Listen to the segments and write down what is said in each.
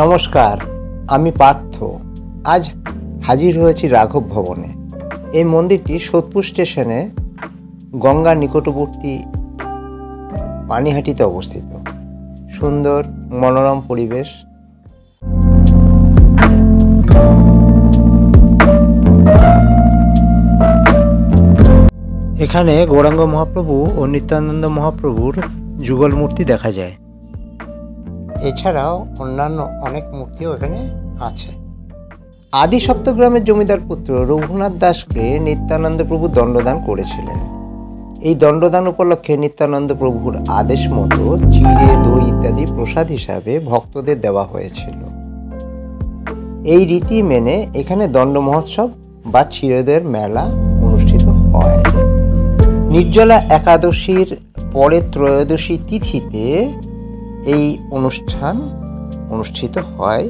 নমস্কার, আমি পার্থ। আজ হাজির হয়েছি রাঘব ভবনে। এই মন্দিরটি সোদপুর স্টেশনে গঙ্গার নিকটবর্তী পানিহাটিতে অবস্থিত। সুন্দর মনোরম পরিবেশ। এখানে গৌরাঙ্গ মহাপ্রভু ও নিত্যানন্দ মহাপ্রভুর যুগল মূর্তি দেখা যায়। এছাড়াও অন্যান্য অনেক মূর্তিও এখানে আছে। আদি সপ্তগ্রামের জমিদার পুত্র রঘুনাথ দাসকে নিত্যানন্দ প্রভু দণ্ডদান করেছিলেন। এই দণ্ডদান উপলক্ষে নিত্যানন্দ প্রভুর আদেশ মতো চিড়ে, দই ইত্যাদি প্রসাদ হিসাবে ভক্তদের দেওয়া হয়েছিল। এই রীতি মেনে এখানে দণ্ড মহোৎসব বা চিড়েদইয়ের মেলা অনুষ্ঠিত হয়। নির্জলা একাদশীর পরে ত্রয়োদশী তিথিতে এই অনুষ্ঠান অনুষ্ঠিত হয়।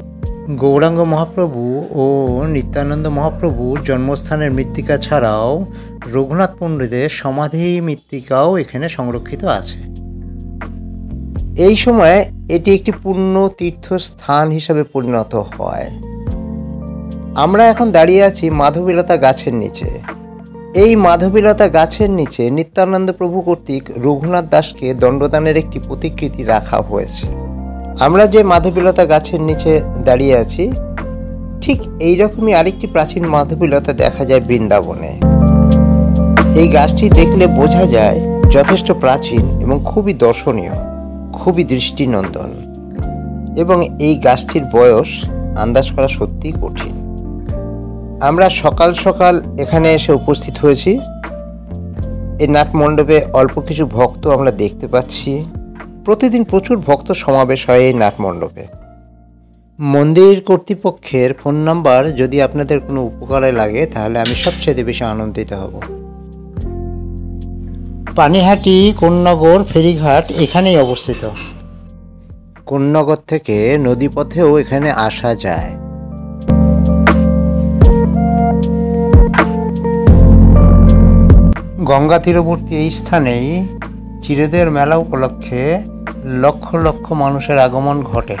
গৌরাঙ্গ মহাপ্রভু ও নিত্যানন্দ মহাপ্রভুর জন্মস্থানের মৃত্তিকা ছাড়াও রঘুনাথ পণ্ডিতের সমাধি মৃত্তিকাও এখানে সংরক্ষিত আছে। এই সময় এটি একটি পূর্ণ তীর্থস্থান হিসাবে পরিণত হয়। আমরা এখন দাঁড়িয়ে আছি মাধবীলতা গাছের নিচে। এই মাধবীলতা গাছের নিচে নিত্যানন্দ প্রভু কর্তৃক রঘুনাথ দাসকে দণ্ডদানের একটি প্রতিকৃতি রাখা হয়েছে। আমরা যে মাধবীলতা গাছের নিচে দাঁড়িয়ে আছি, ঠিক এইরকমই আরেকটি প্রাচীন মাধবীলতা দেখা যায় বৃন্দাবনে। এই গাছটি দেখলে বোঝা যায় যথেষ্ট প্রাচীন এবং খুবই দর্শনীয়, খুবই দৃষ্টিনন্দন, এবং এই গাছটির বয়স আন্দাজ করা সত্যিই কঠিন। আমরা সকাল সকাল এখানে এসে উপস্থিত হয়েছি। এই নাটমণ্ডপে অল্প কিছু ভক্ত আমরা দেখতে পাচ্ছি। প্রতিদিন প্রচুর ভক্ত সমাবেশ হয় এই নাটমণ্ডপে। মন্দির কর্তৃপক্ষের ফোন নাম্বার যদি আপনাদের কোনো উপকারে লাগে তাহলে আমি সবচেয়ে বেশি আনন্দিত হব। পানিহাটি কোন্নগর ফেরিঘাট এখানেই অবস্থিত। কোন্নগর থেকে নদীপথেও এখানে আসা যায়। গঙ্গা তীরবর্তী এই স্থানেই চিড়েদইয়ের মেলা উপলক্ষে লক্ষ লক্ষ মানুষের আগমন ঘটে।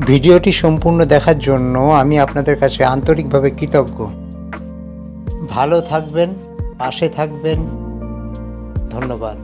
ভিডিওটি সম্পূর্ণ দেখার জন্য আমি আপনাদের কাছে আন্তরিকভাবে কৃতজ্ঞ। ভালো থাকবেন, পাশে থাকবেন। ধন্যবাদ।